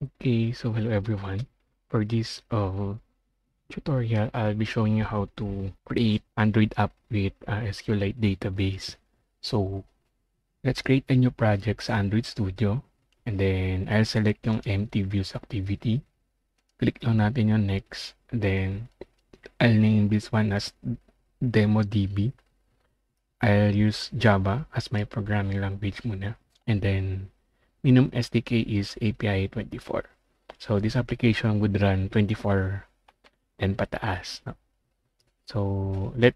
Okay, so hello everyone. For this tutorial, I'll be showing you how to create Android app with SQLite database. So let's create a new project sa Android Studio. And then I'll select yung empty views activity. Click lang natin yung next. And then I'll name this one as DemoDB. I'll use Java as my programming language muna. And then minimum SDK is API 24. So this application would run 24 and pataas. No? So let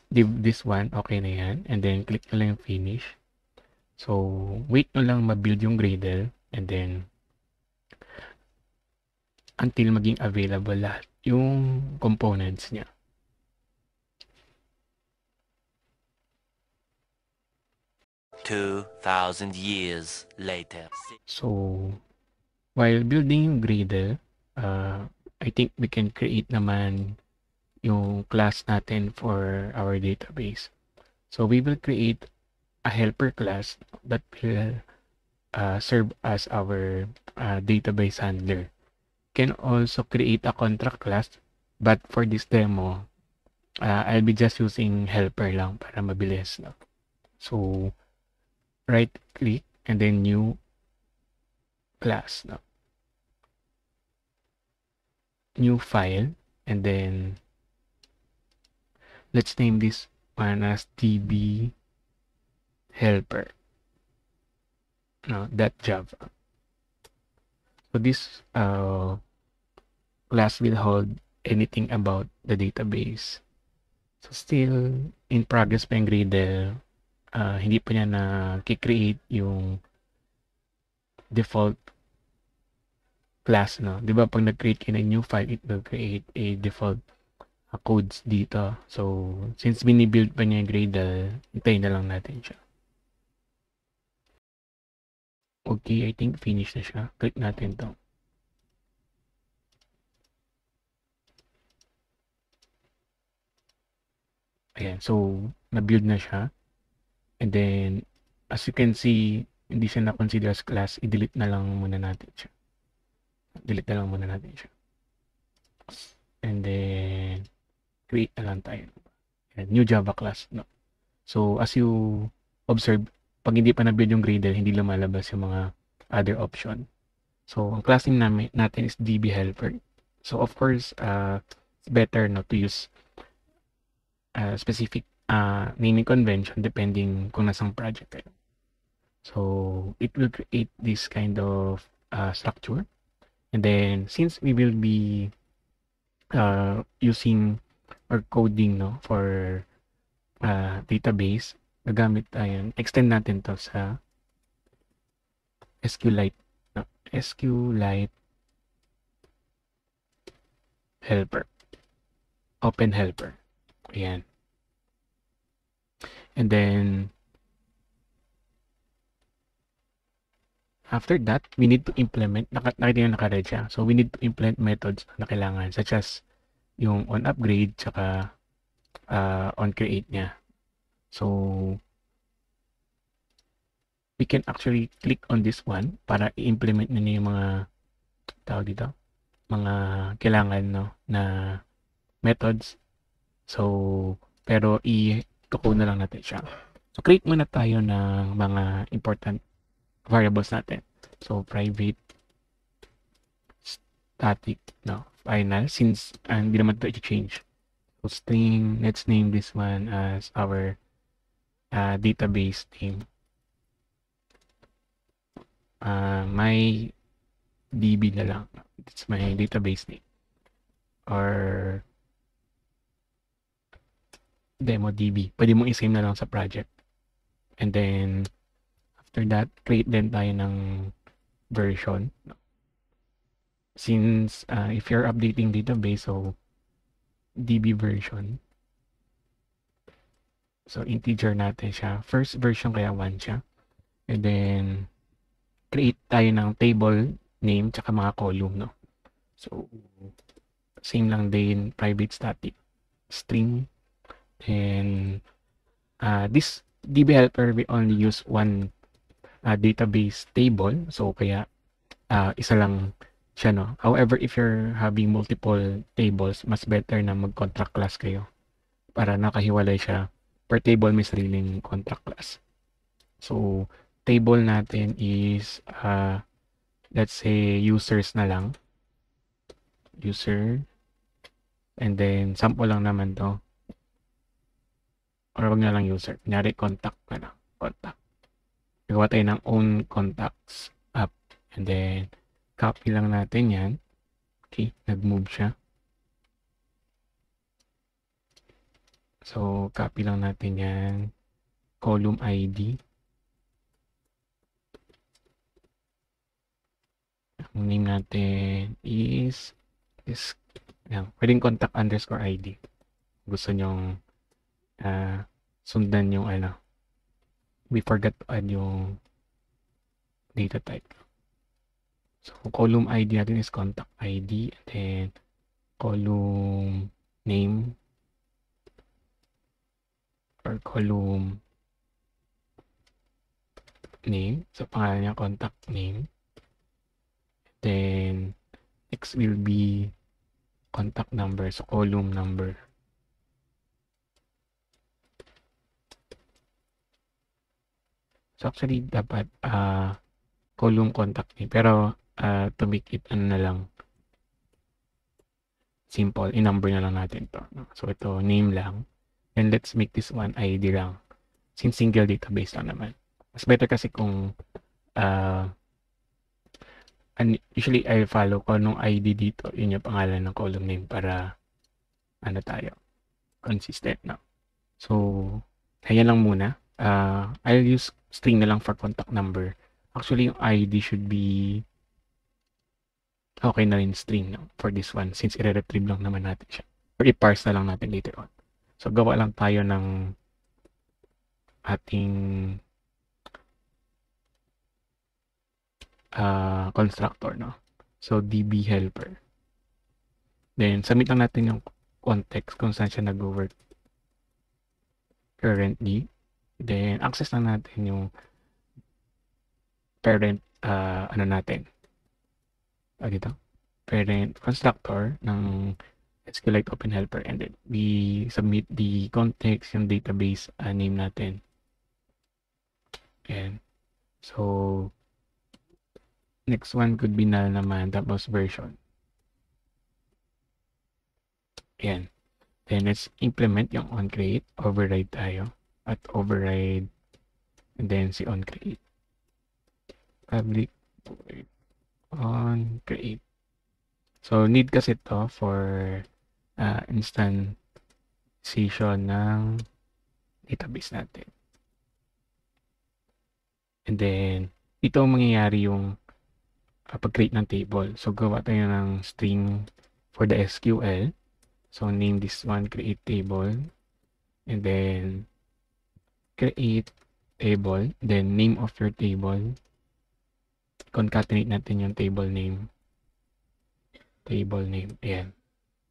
leave this one, okay na yan. And then click na lang yung finish. So wait nyo lang ma-build yung Gradle and then until maging available lahat yung components niya. $2,000 later. So while building yung Gradle, I think we can create naman yung class natin for our database. So we will create a helper class that will serve as our database handler. Can also create a contract class, but for this demo, I'll be just using helper lang para mabilis. No? So right click and then new class. No? New file and then let's name this one as db helper. No, .java. So this class will hold anything about the database. So still in progress pa yung Gradle. Hindi pa niya na-create yung default class, no? Di ba pag nag-create ka ng new file, it will create a default codes dito. So since binibuild pa niya yung Gradle, hintayin na lang natin siya. Okay, I think finish na siya. Click natin to. Ayan, so na-build na siya. And then, as you can see, hindi siya na-consider as class. I-delete na lang muna natin siya. Delete na lang muna natin siya. And then, create na lang tayo. Ayan, new Java class. No? So, as you observe, pag hindi pa na-build yung Gradle, hindi lumalabas yung mga other option. So, ang class name natin is DB helper. So, of course, it's better not to use specific naming convention depending kung nasang project kayo. So it will create this kind of structure. And then since we will be using or coding no for database, gagamit tayo, extend natin to sa SQLite, no? SQLite helper, open helper. Ayan. And then after that, we need to implement, nakita yung naka-red siya. So we need to implement methods na kailangan such as yung on upgrade tsaka on create niya. So we can actually click on this one para i-implement na niya yung mga tawag dito, mga kailangan no na methods. So pero i-code na lang natin siya. So create muna tayo ng mga important variables natin. So private static no final since hindi naman ito i-change. So string, let's name this one as our database name. My DB na lang. It's my database name. Or demo DB. Pwede mong i-save na lang sa project. And then, after that, create din tayo ng version. Since if you're updating database, so DB version. So integer natin siya. First version kaya 1 siya. And then, create tayo ng table name tsaka mga column, no? So, same lang din, private static string. And this DB helper, we only use one database table. So, kaya isa lang siya, no? However, if you're having multiple tables, mas better na mag-contract class kayo para nakahiwalay siya. Per table may sariling contract class. So, table natin is, let's say, users na lang. User. And then, sample lang naman to. Or wag na lang user. Kunyari, contact na lang. Contact. Nagawa tayo ng own contacts app. And then, copy lang natin yan. Okay, nag-move siya. So, copy lang natin yan. Column ID. Ang name natin is yan. Pwedeng contact underscore ID. Gusto nyong sundan yung we forgot to add yung data type. So, column ID natin is contact ID, and then column name or column name. So, pangalan niya contact name. Then, next will be contact number. So, column number. So, actually, dapat column contact name. Pero, to make it na lang simple, in-number na lang natin to. So, ito, name lang. And let's make this one ID lang. Since single database lang naman. Mas better kasi kung usually I follow ko nung ID dito, yun yung pangalan ng column name para tayo, consistent na. So, ayan lang muna. I'll use string na lang for contact number. Actually, yung ID should be okay na rin string for this one since i-retrieve lang naman natin siya. Or i-parse na lang natin later on. So, gawa lang tayo ng ating constructor, no? So, DB helper. Then, submit lang natin yung context kung saan siya nag-work currently. Then, access lang natin yung parent, natin. Dito. Parent constructor ng SQLite Open Helper, and then we submit the context, yung database name natin. Ayan. So, next one could be null naman, tapos version. Ayan. Then, let's implement yung onCreate. Override tayo. At override. And then, si onCreate. Public void onCreate. So, need kasi to for instantiation ng database natin. And then, ito mangyayari yung pag-create ng table. So, gawa tayo ng string for the SQL. So, name this one, create table. And then, create table. Then, name of your table. Concatenate natin yung table name. Table name. Ayan.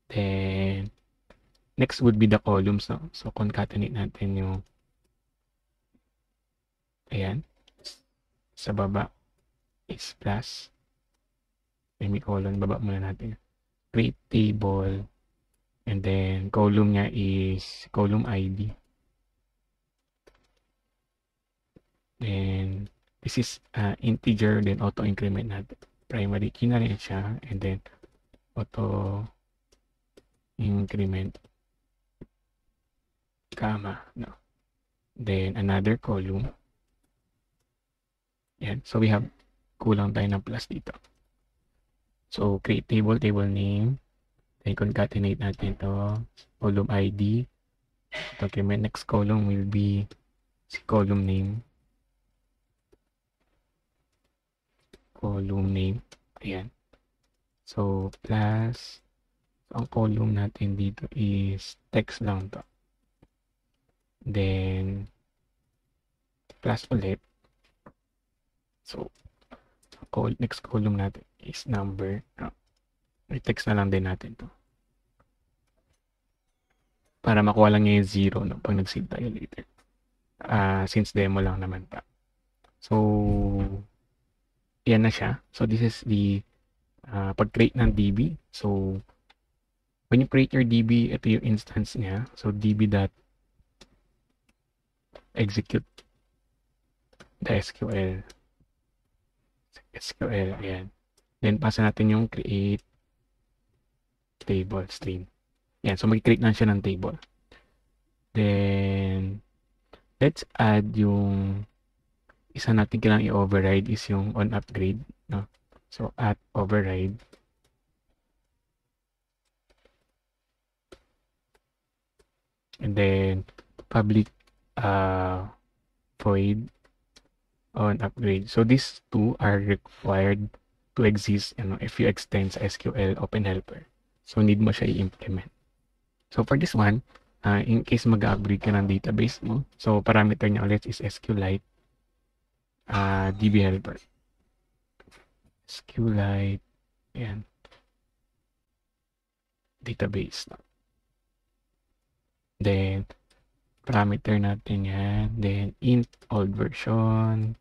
Then, next would be the columns. No? So, concatenate natin yung ayan. Sa baba is plus. Semicolon. Baba muna natin. Create table. And then, column niya is column ID. Then, this is integer. Then, auto-increment natin. Primary key na rin siya. And then, auto-increment. Comma. No. Then, another column. Yan. So, we have kulang tayo ng plus dito. So, create table, table name. Then, concatenate natin to column ID. Document next column will be si column name. Column name. Ayan. So, plus. So, ang column natin dito is text lang to. Then, plus ulit. So, next column natin is number. I-text na lang din natin to. Para makuha lang niya yung 0 no, pag nag-save tayo later. Since demo lang naman pa. So, yan na siya. So, this is the pag-create ng DB. So, when you create your DB, ito yung instance niya. So, db.execute the SQL. Ayan. Then, pasa natin yung create table stream. Ayan, so mag-create na siya ng table. Then, let's add yung isa natin kailangang i-override is yung on upgrade. No? So, at override. And then, public void on upgrade. So, these two are required to exist if you extend sa SQL Open Helper. So, need mo siya i-implement. So, for this one, in case mag-upgrade ka ng database mo, so, parameter niya ulit is SQLite DB Helper. SQLite, ayan. Database. Then, parameter natin yan. Then, int old version.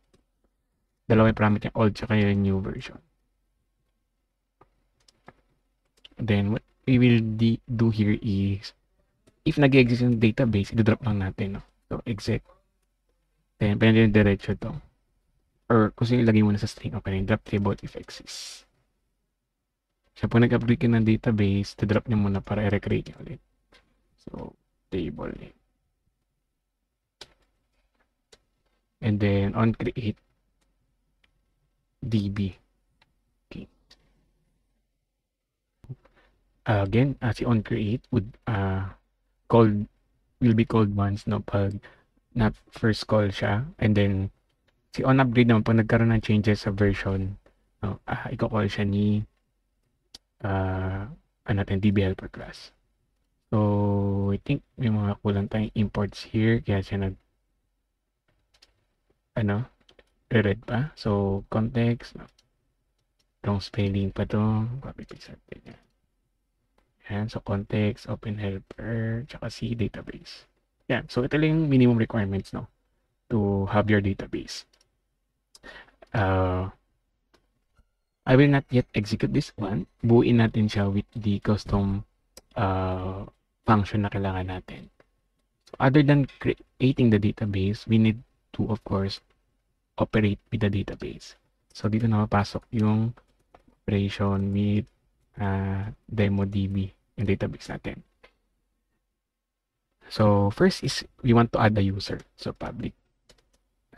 Dalawa yung parameter, old tsaka yung new version. Then, what we will do here is, if nag-exist yung database, i-drop lang natin. No? So, exec. Then, pwede yung diretso to. Or, kung sino ilagay mo na sa string, okay, drop table if exists. So, pag nag-upgrade ka ng database, to-drop niya muna para i-recreate niya ulit. So, table name. And then, on create, DB. Okay. Again, si on create would will be called once pag na first call siya, and then si on upgrade naman pag nagkaroon ng changes sa version, i-call siya ni DB helper class. So I think may mga kulang tayong imports here, kaya siya re-read pa. So context, wrong spelling pa to, copy paste natin yan. Yan, so context, open helper, tsaka si database. Yan, so ito lang yung minimum requirements to have your database. I will not yet execute this one. Buuin natin siya with the custom function na kailangan natin. So other than creating the database, we need to, of course, operate with the database. So dito na mapasok yung operation with DemoDB, yung database natin. So first is we want to add a user. So public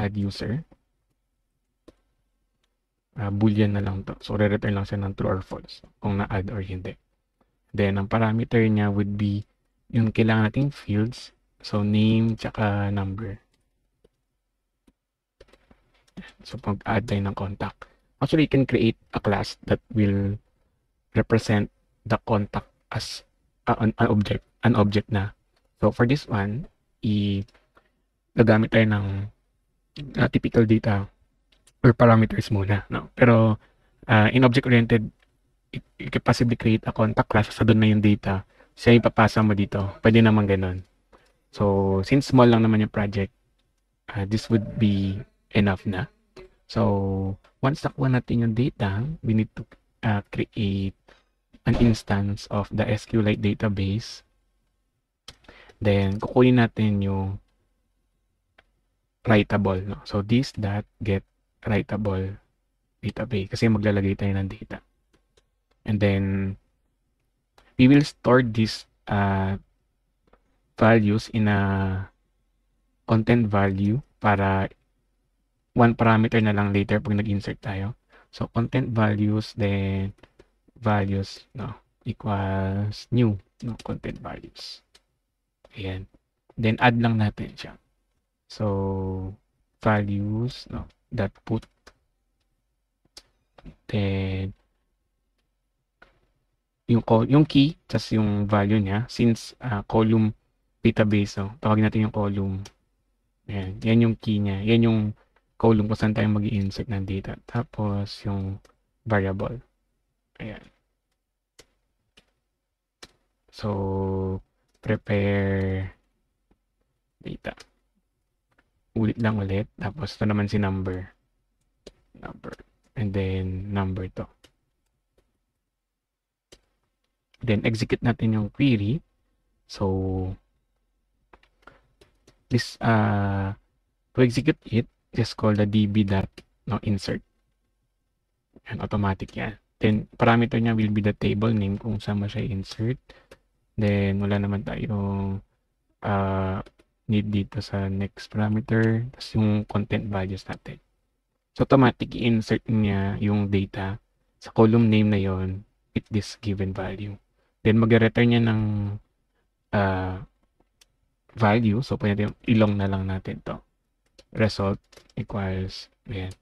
add user. Boolean na lang to. So re-return lang siya ng true or false kung na-add or hindi. Then ang parameter niya would be yung kailangan nating fields. So name tsaka number. So pag-add tayo ng contact. Actually, you can create a class that will represent the contact as an object na. So for this one, gagamit tayo ng typical data or parameters muna. No? Pero in object-oriented, you can possibly create a contact class sa doon na yung data. Siya ipapasa mo dito. Pwede naman ganun. So since small lang naman yung project, this would be enough na. So once nakuha natin yung data, we need to create an instance of the SQLite database. Then kukunin natin yung writable. No? So this get writable database kasi maglalagay tayo ng data. And then we will store these values in a content value para one parameter na lang later pag nag-insert tayo. So content values, then values equals new content values. Ayan. Then add lang natin siya. So values dot put, then yung key tas yung value niya, since column database, tawagin natin yung column. Ayan. Yan yung key niya. Yan yung column kung saan tayo mag-i-insert ng data. Tapos yung variable. Ayan. So prepare data. Ulit lang ulit. Tapos ito naman si number. And then number to. Then, execute natin yung query. So, this, to execute it, just call the db.insert. And automatic yan. Then, parameter niya will be the table name kung saan mo siya insert. Then, wala naman tayong need dito sa next parameter. Tapos yung content values natin. So, automatic i-insert niya yung data sa column name na yon with this given value. Then, mag-return niya ng value. So, pwede ilong na lang natin to. Result equals, ayan.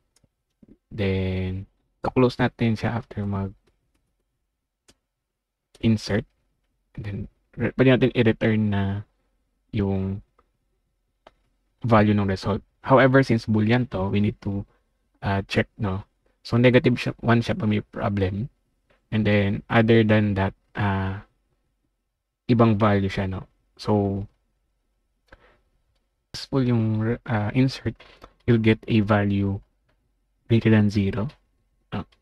Then, close natin siya after mag-insert. Then, pwede natin i-return na yung value ng result. However, since boolean to, we need to check, no? So, negative siya, 1 siya pa may problem. And then, other than that, ibang value siya, no? So, successful yung insert, you'll get a value greater than 0.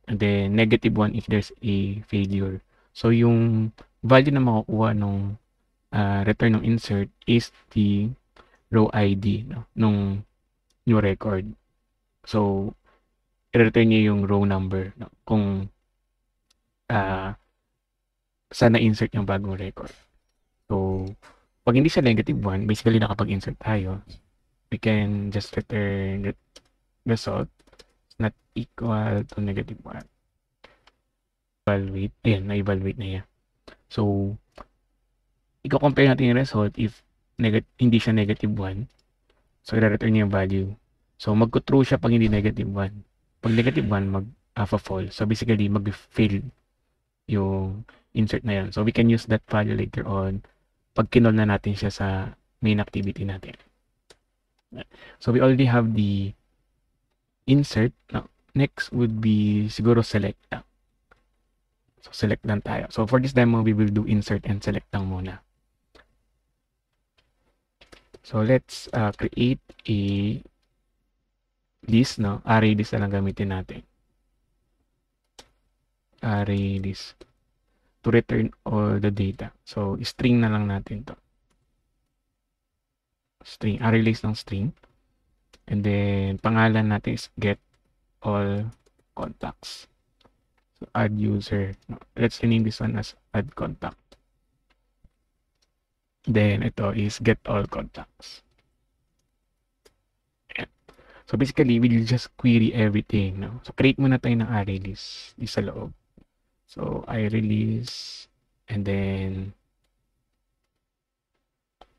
And then, negative 1 if there's a failure. So, yung value na makukuha nung return ng insert is the row ID, no, nung new record. So, i-return niya yung row number, no, kung saan na-insert yung bagong record. So, pag hindi siya negative 1, basically nakapag-insert tayo, we can just return the result not equal to negative 1. Evaluate. Ayan, na-evaluate na yan. So, i-compare natin yung result if hindi siya negative 1. So, i-return niya yung value. So, mag-true siya pag hindi negative 1. Pag negative 1, mag-fall. So, basically, mag-fail yung insert na yan. So, we can use that value later on pag kinol na natin siya sa main activity natin. So, we already have the insert. Now, next would be siguro select. So, select lang tayo. So, for this demo, we will do insert and select lang muna. So, let's create a list, no? Array list na lang gamitin natin. Array list to return all the data. So, string na lang natin to. String. Array list ng string. And then, pangalan natin is get all contacts. So, add user. Let's rename this one as add contact. Then, ito is get all contacts. So, basically, we'll just query everything. No? So, create muna tayo ng array list. Di sa loob. So, I release and then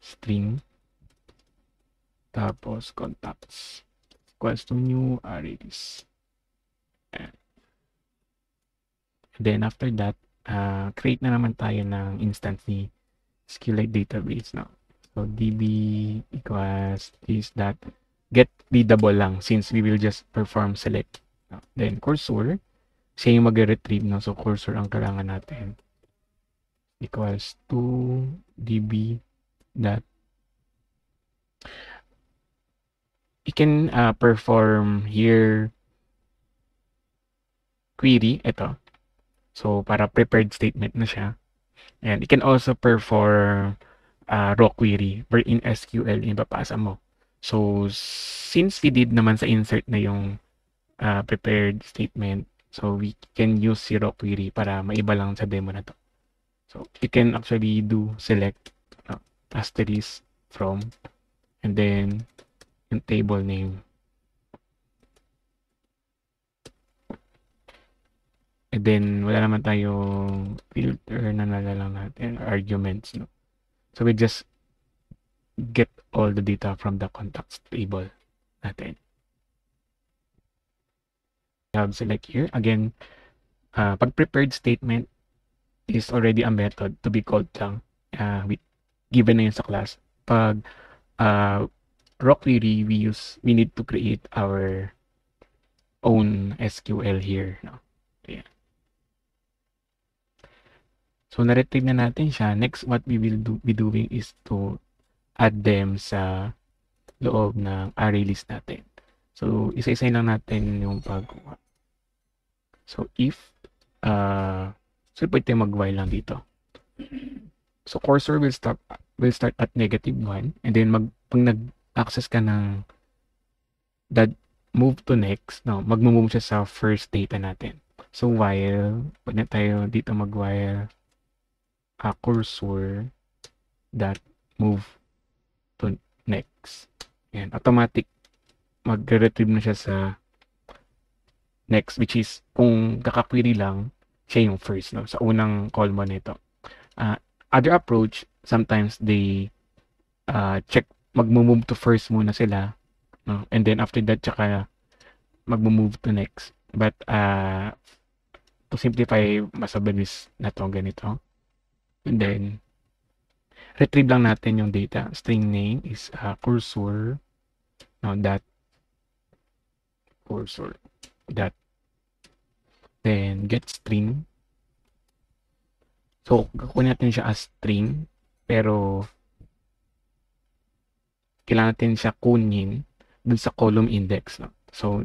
string tapos contacts equals to new array list. And then, after that, create na naman tayo ng instance ni SQLite database. No? So, db equals this dot get readable lang since we will just perform select. No? Then, cursor, siya yung mag-retrieve. No? So, cursor ang kailangan natin. Equals to db dot. You can perform here query. Ito. So, para prepared statement na siya. And you can also perform raw query wherein SQL yung papasa mo. So, since we did naman sa insert na yung prepared statement, so we can use si raw query para maiba lang sa demo na to. So, you can actually do select asterisk from and then yung table name. And then, wala naman tayong filter na lang natin, arguments, no? So, we just get all the data from the contacts table natin. We have select here. Again, pag prepared statement is already a method to be called lang. Given na yun sa class. Pag raw query, we need to create our own SQL here. No? Yeah. So, na-retrieve na natin siya. Next, what we will be doing is to add them sa loob ng array list natin. So, isa-isa lang natin yung pagkuha. So, if, so pwede mag-while lang dito. So cursor will start at -1, and then pag nag-access ka ng that move to next, no, magmo-move siya sa first data natin. So while, pwede na tayo dito mag-while cursor dot move to next. Yan, automatic magre-retrieve na siya sa next, which is kung kaka-query lang, siya yung first, no, sa unang call mo nito. Other approach, sometimes they check, magmo-move to first muna sila, no, and then after that tsaka magmo-move to next. But to simplify, mas mabilis na to ganito. And then retrieve lang natin yung data. String name is cursor, no, that cursor that, then get string. So kukunin natin siya as string, pero kailangan natin siya kunin dun sa column index, no? So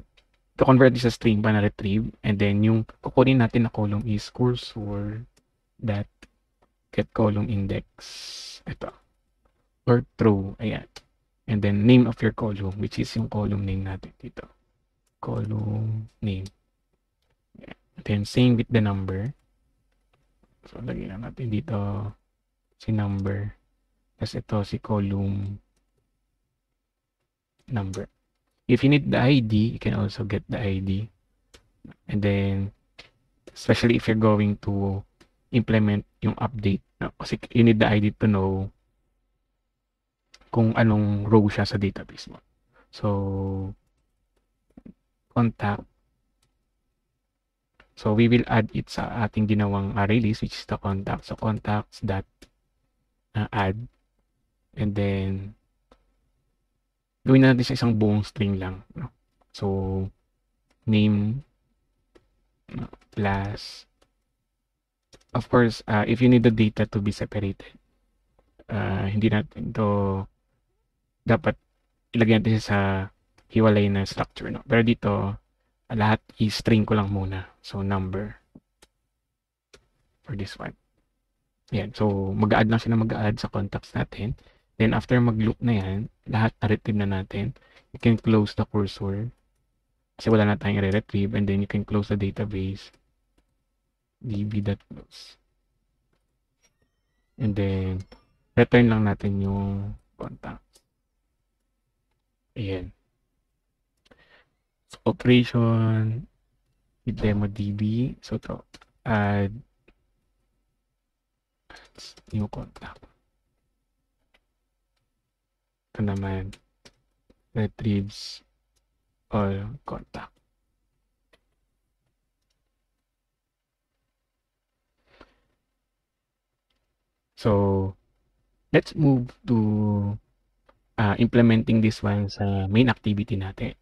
to convert this sa string pa na retrieve, and then yung kukunin natin na column is cursor that get column index, ito, or true, ayan. And then name of your column, which is yung column name natin dito, column name. Then same with the number. So lagyan natin dito si number, tapos ito si column number. If you need the ID, you can also get the ID. And then, especially if you're going to implement yung update, no? Kasi you need the ID to know kung anong row siya sa database mo. So, contact. So, we will add it sa ating ginawang array list, which is the contact. So, contacts dot add. And then, gawin natin sa isang buong string lang, no? So, name plus, of course, if you need the data to be separated, hindi natin to dapat ilagay natin sa hiwalay na structure, no? Pero dito, lahat i-string ko lang muna. So, number for this one. Yan. So, mag-add lang siya na mag-add sa contacts natin. Then, after mag-loop na yan, lahat na-retrieve na natin. You can close the cursor kasi wala na tayong i-retrieve, and then you can close the database, db.close. And then, return lang natin yung contacts. Ayan. So, operation with demo db. So, to add new contact. Ito naman, retrieves all contact. So, let's move to implementing this one sa main activity natin.